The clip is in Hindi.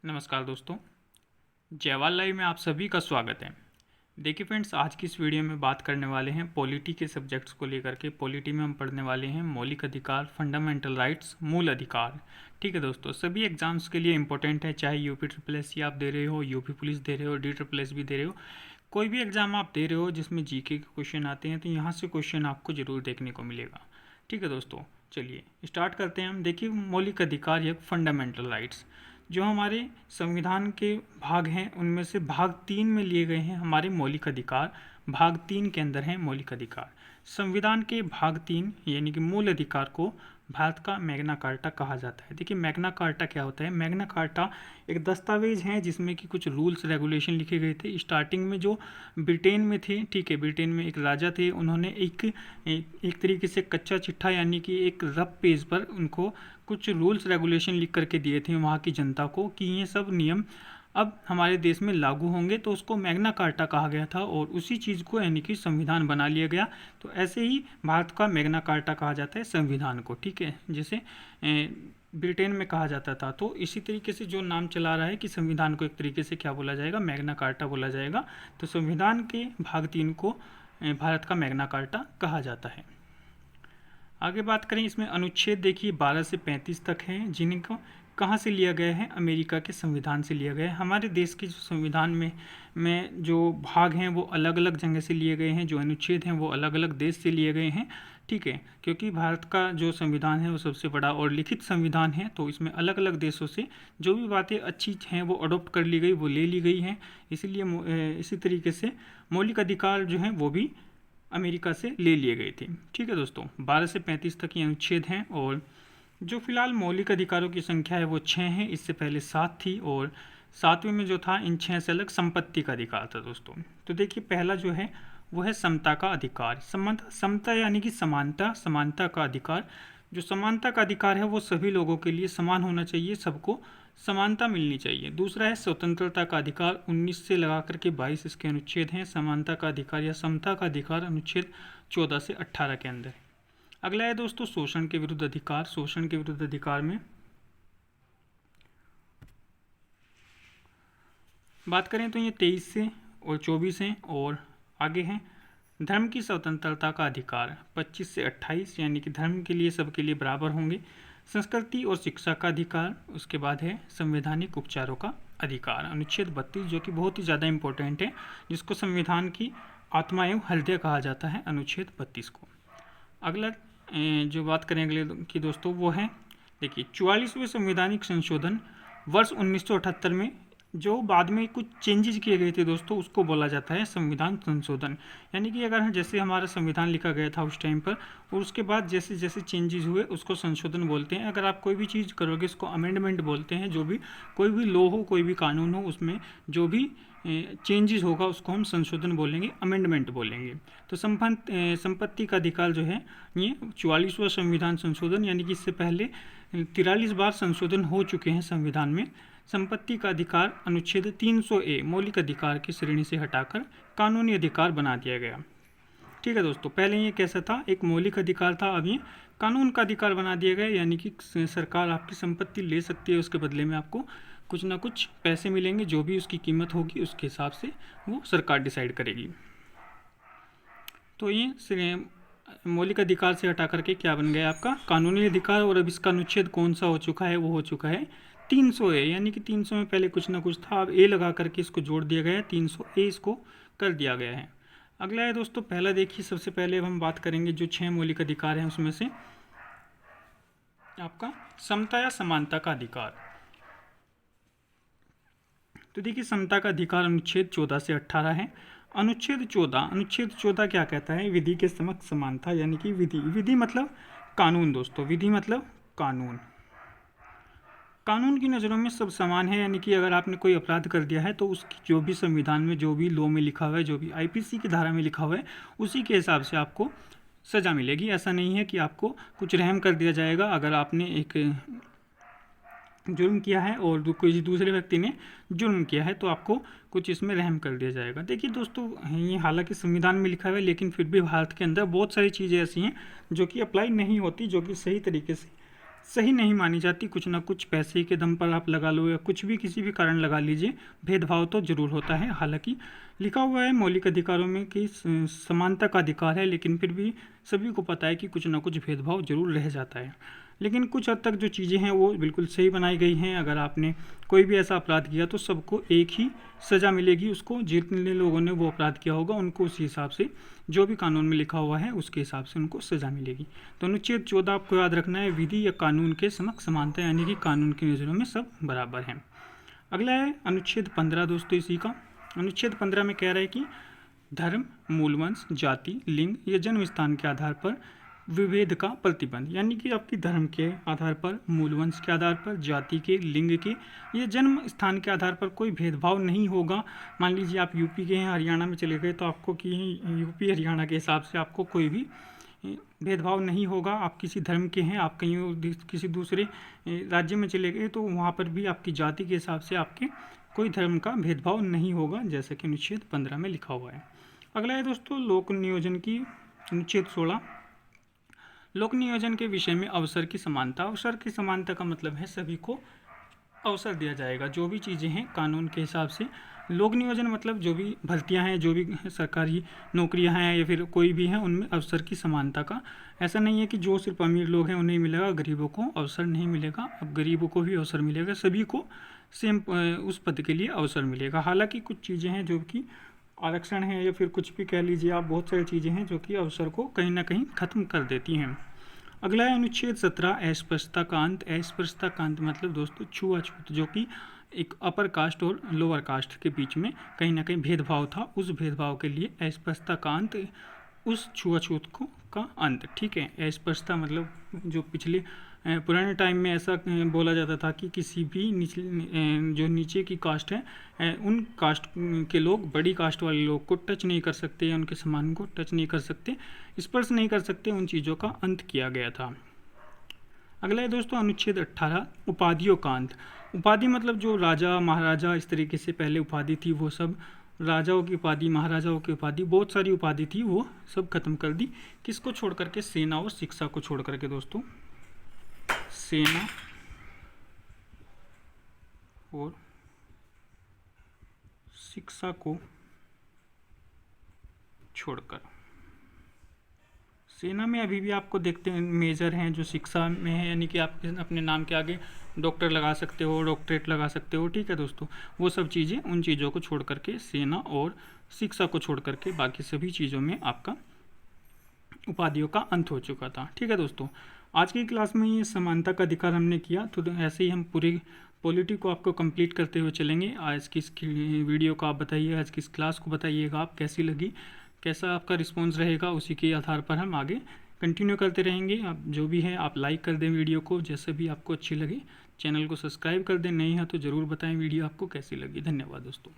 नमस्कार दोस्तों, जयवाल लाइव में आप सभी का स्वागत है। देखिए फ्रेंड्स, आज की इस वीडियो में बात करने वाले हैं पॉलिटी के सब्जेक्ट्स को लेकर के। पॉलिटी में हम पढ़ने वाले हैं मौलिक अधिकार, फंडामेंटल राइट्स, मूल अधिकार। ठीक है दोस्तों, सभी एग्जाम्स के लिए इंपॉर्टेंट है, चाहे यूपी ट्रिपल एस सी आप दे रहे हो, यूपी पुलिस दे रहे हो, डी ट्रिपल एस भी दे रहे हो, कोई भी एग्जाम आप दे रहे हो जिसमें जीके के क्वेश्चन आते हैं तो यहाँ से क्वेश्चन आपको जरूर देखने को मिलेगा। ठीक है दोस्तों, चलिए स्टार्ट करते हैं हम। देखिए, मौलिक अधिकार या फंडामेंटल राइट्स जो हमारे संविधान के भाग हैं उनमें से भाग 3 में लिए गए हैं हमारे मौलिक अधिकार। भाग 3 के अंदर हैं मौलिक अधिकार। संविधान के भाग 3 यानी कि मूल अधिकार को भारत का मैग्ना कार्टा कहा जाता है। देखिए, मैग्ना कार्टा क्या होता है? मैग्ना कार्टा एक दस्तावेज है जिसमें कि कुछ रूल्स रेगुलेशन लिखे गए थे। स्टार्टिंग में जो ब्रिटेन में थे, ठीक है, ब्रिटेन में एक राजा थे, उन्होंने एक तरीके से कच्चा चिट्ठा यानी कि एक रफ पेज पर उनको कुछ रूल्स रेगुलेशन लिख करके दिए थे वहाँ की जनता को कि ये सब नियम अब हमारे देश में लागू होंगे, तो उसको मैग्ना कार्टा कहा गया था और उसी चीज़ को यानी कि संविधान बना लिया गया। तो ऐसे ही भारत का मैग्ना कार्टा कहा जाता है संविधान को, ठीक है, जैसे ब्रिटेन में कहा जाता था। तो इसी तरीके से जो नाम चला रहा है कि संविधान को एक तरीके से क्या बोला जाएगा, मैग्ना कार्टा बोला जाएगा। तो संविधान के भाग 3 को भारत का मैग्ना कार्टा कहा जाता है। आगे बात करें, इसमें अनुच्छेद देखिए 12 से 35 तक हैं, जिनको कहाँ से लिया गया है? अमेरिका के संविधान से लिया गया है। हमारे देश के जो संविधान में जो भाग हैं वो अलग अलग जगह से लिए गए हैं, जो अनुच्छेद हैं वो अलग अलग देश से लिए गए हैं, ठीक है, क्योंकि भारत का जो संविधान है वो सबसे बड़ा और लिखित संविधान है। तो इसमें अलग अलग देशों से जो भी बातें अच्छी हैं वो अडोप्ट कर ली गई, वो ले ली गई हैं। इसीलिए इसी तरीके से मौलिक अधिकार जो हैं वो भी अमेरिका से ले लिए गए थे। ठीक है दोस्तों, 12 से 35 तक ये अनुच्छेद हैं और जो फिलहाल मौलिक अधिकारों की संख्या है वो 6 है। इससे पहले 7 थी और 7वें में जो था इन 6 से अलग संपत्ति का अधिकार था दोस्तों। तो देखिए, पहला जो है वो है समता का अधिकार। समता यानी कि समानता, समानता का अधिकार। जो समानता का अधिकार है वो सभी लोगों के लिए समान होना चाहिए, सबको समानता मिलनी चाहिए। दूसरा है स्वतंत्रता का अधिकार। 19 से लगा करके 22 इसके अनुच्छेद हैं। समानता का अधिकार या समता का अधिकार अनुच्छेद 14 से 18 के अंदर। अगला है दोस्तों शोषण के विरुद्ध अधिकार। शोषण के विरुद्ध अधिकार में बात करें तो ये 23 से और 24 हैं और आगे हैं धर्म की स्वतंत्रता का अधिकार 25 से 28, यानी कि धर्म के लिए सबके लिए बराबर होंगे। संस्कृति और शिक्षा का अधिकार, उसके बाद है संवैधानिक उपचारों का अधिकार अनुच्छेद 32, जो कि बहुत ही ज़्यादा इंपॉर्टेंट है, जिसको संविधान की आत्मा एवं हृदय कहा जाता है, अनुच्छेद 32 को। अगला जो बात करें अगले की दोस्तों वो है देखिए 44वें संवैधानिक संशोधन वर्ष 1978 में जो बाद में कुछ चेंजेस किए गए थे दोस्तों, उसको बोला जाता है संविधान संशोधन। यानी कि अगर जैसे हमारा संविधान लिखा गया था उस टाइम पर और उसके बाद जैसे जैसे चेंजेस हुए उसको संशोधन बोलते हैं। अगर आप कोई भी चीज़ करोगे उसको अमेंडमेंट बोलते हैं। जो भी कोई भी लॉ हो, कोई भी कानून हो, उसमें जो भी चेंजेस होगा उसको हम संशोधन बोलेंगे, अमेंडमेंट बोलेंगे। तो संपत्ति का अधिकार जो है ये 44वां संविधान संशोधन, यानी कि इससे पहले 43 बार संशोधन हो चुके हैं संविधान में। संपत्ति का अधिकार अनुच्छेद 300A मौलिक अधिकार की श्रेणी से हटाकर कानूनी अधिकार बना दिया गया। ठीक है दोस्तों, पहले ये कैसा था? एक मौलिक अधिकार था, अब ये कानून का अधिकार बना दिया गया। यानी कि सरकार आपकी संपत्ति ले सकती है, उसके बदले में आपको कुछ ना कुछ पैसे मिलेंगे, जो भी उसकी कीमत होगी उसके हिसाब से वो सरकार डिसाइड करेगी। तो ये मौलिक अधिकार से हटा करके क्या बन गया आपका कानूनी अधिकार। और अब इसका अनुच्छेद कौन सा हो चुका है? वो हो चुका है 300A, यानी कि 300 में पहले कुछ ना कुछ था, अब ए लगा करके इसको जोड़ दिया गया है, 300A इसको कर दिया गया है। अगला है दोस्तों, पहला देखिए, सबसे पहले हम बात करेंगे जो 6 मौलिक अधिकार हैं उसमें से आपका समता या समानता का अधिकार। तो देखिए, समता का अधिकार अनुच्छेद 14 से 18 है। अनुच्छेद 14 क्या कहता है? विधि के समक्ष समानता, यानी कि विधि मतलब कानून दोस्तों, विधि मतलब कानून। कानून की नज़रों में सब समान है, यानी कि अगर आपने कोई अपराध कर दिया है तो उसकी जो भी संविधान में, जो भी लॉ में लिखा हुआ है, जो भी IPC की धारा में लिखा हुआ है, उसी के हिसाब से आपको सज़ा मिलेगी। ऐसा नहीं है कि आपको कुछ रहम कर दिया जाएगा। अगर आपने एक जुर्म किया है और किसी दूसरे व्यक्ति ने जुर्म किया है तो आपको कुछ इसमें रहम कर दिया जाएगा। देखिए दोस्तों, ये हालांकि संविधान में लिखा हुआ है, लेकिन फिर भी भारत के अंदर बहुत सारी चीज़ें ऐसी हैं जो कि अप्लाई नहीं होती, जो कि सही तरीके से सही नहीं मानी जाती। कुछ ना कुछ पैसे के दम पर आप लगा लो या कुछ भी किसी भी कारण लगा लीजिए, भेदभाव तो जरूर होता है। हालांकि लिखा हुआ है मौलिक अधिकारों में कि समानता का अधिकार है, लेकिन फिर भी सभी को पता है कि कुछ ना कुछ भेदभाव जरूर रह जाता है। लेकिन कुछ हद तक जो चीज़ें हैं वो बिल्कुल सही बनाई गई हैं। अगर आपने कोई भी ऐसा अपराध किया तो सबको एक ही सज़ा मिलेगी। उसको जितने लोगों ने वो अपराध किया होगा उनको उसी हिसाब से, जो भी कानून में लिखा हुआ है उसके हिसाब से उनको सज़ा मिलेगी। तो अनुच्छेद 14 आपको याद रखना है, विधि या कानून के समक्ष समानता, यानी कि कानून की नज़रों में सब बराबर हैं। अगला है अनुच्छेद 15 दोस्तों इसी का। अनुच्छेद 15 में कह रहा है कि धर्म, मूलवंश, जाति, लिंग या जन्म स्थान के आधार पर विभेद का प्रतिबंध, यानी कि आपकी धर्म के आधार पर, मूलवंश के आधार पर, जाति के, लिंग के या जन्म स्थान के आधार पर कोई भेदभाव नहीं होगा। मान लीजिए आप यूपी के हैं, हरियाणा में चले गए तो आपको कि यूपी हरियाणा के हिसाब से आपको कोई भी भेदभाव नहीं होगा। आप किसी धर्म के हैं, आप कहीं किसी दूसरे राज्य में चले गए तो वहाँ पर भी आपकी जाति के हिसाब से आपके कोई धर्म का भेदभाव नहीं होगा, जैसा कि अनुच्छेद 15 में लिखा हुआ है। अगला है दोस्तों लोक नियोजन की, अनुच्छेद 16। लोक नियोजन के विषय में अवसर की समानता। अवसर की समानता का मतलब है सभी को अवसर दिया जाएगा, जो भी चीज़ें हैं कानून के हिसाब से। लोक नियोजन मतलब जो भी भर्तियां हैं, जो भी सरकारी नौकरियां हैं या फिर कोई भी हैं, उनमें अवसर की समानता का। ऐसा नहीं है कि जो सिर्फ अमीर लोग हैं उन्हें मिलेगा, गरीबों को अवसर नहीं मिलेगा। अब गरीबों को भी अवसर मिलेगा, सभी को सेम उस पद के लिए अवसर मिलेगा। हालांकि कुछ चीज़ें हैं जो कि आरक्षण है या फिर कुछ भी कह लीजिए आप, बहुत सारी चीज़ें हैं जो कि अवसर को कहीं ना कहीं खत्म कर देती हैं। अगला है अनुच्छेद 17 अस्पृश्यता का अंत। अस्पृश्यता का अंत मतलब दोस्तों छुआछूत, जो कि एक अपर कास्ट और लोअर कास्ट के बीच में कहीं ना कहीं भेदभाव था, उस भेदभाव के लिए अस्पृश्यता का अंत, उस छुआछूत को का अंत। ठीक है, अस्पृश्यता मतलब जो पिछले पुराने टाइम में ऐसा बोला जाता था कि किसी भी निचले जो नीचे की कास्ट है उन कास्ट के लोग बड़ी कास्ट वाले लोग को टच नहीं कर सकते, उनके सामान को टच नहीं कर सकते, स्पर्श नहीं कर सकते, उन चीज़ों का अंत किया गया था। अगला है दोस्तों अनुच्छेद 18 उपाधियों का अंत। उपाधि मतलब जो राजा महाराजा इस तरीके से पहले उपाधि थी, वो सब राजाओं की उपाधि, महाराजाओं की उपाधि, बहुत सारी उपाधि थी, वो सब खत्म कर दी। किसको छोड़ करके? सेना और शिक्षा को छोड़ करके दोस्तों, सेना और शिक्षा को छोड़कर। सेना में अभी भी आपको देखते हैं मेजर हैं जो शिक्षा में है, यानी कि आप अपने नाम के आगे डॉक्टर लगा सकते हो, डॉक्टरेट लगा सकते हो। ठीक है दोस्तों, वो सब चीज़ें, उन चीज़ों को छोड़ करके, सेना और शिक्षा को छोड़ करके बाकी सभी चीज़ों में आपका उपाधियों का अंत हो चुका था। ठीक है दोस्तों, आज की क्लास में ये समानता का अधिकार हमने किया, तो ऐसे ही हम पूरी पॉलिटी को आपको कंप्लीट करते हुए चलेंगे। आज की इस वीडियो को आप बताइए, आज की इस क्लास को बताइएगा आप कैसी लगी, कैसा आपका रिस्पॉन्स रहेगा, उसी के आधार पर हम आगे कंटिन्यू करते रहेंगे। आप जो भी है आप लाइक कर दें वीडियो को, जैसे भी आपको अच्छी लगे। चैनल को सब्सक्राइब कर दें, नहीं है तो ज़रूर बताएं वीडियो आपको कैसी लगी। धन्यवाद दोस्तों।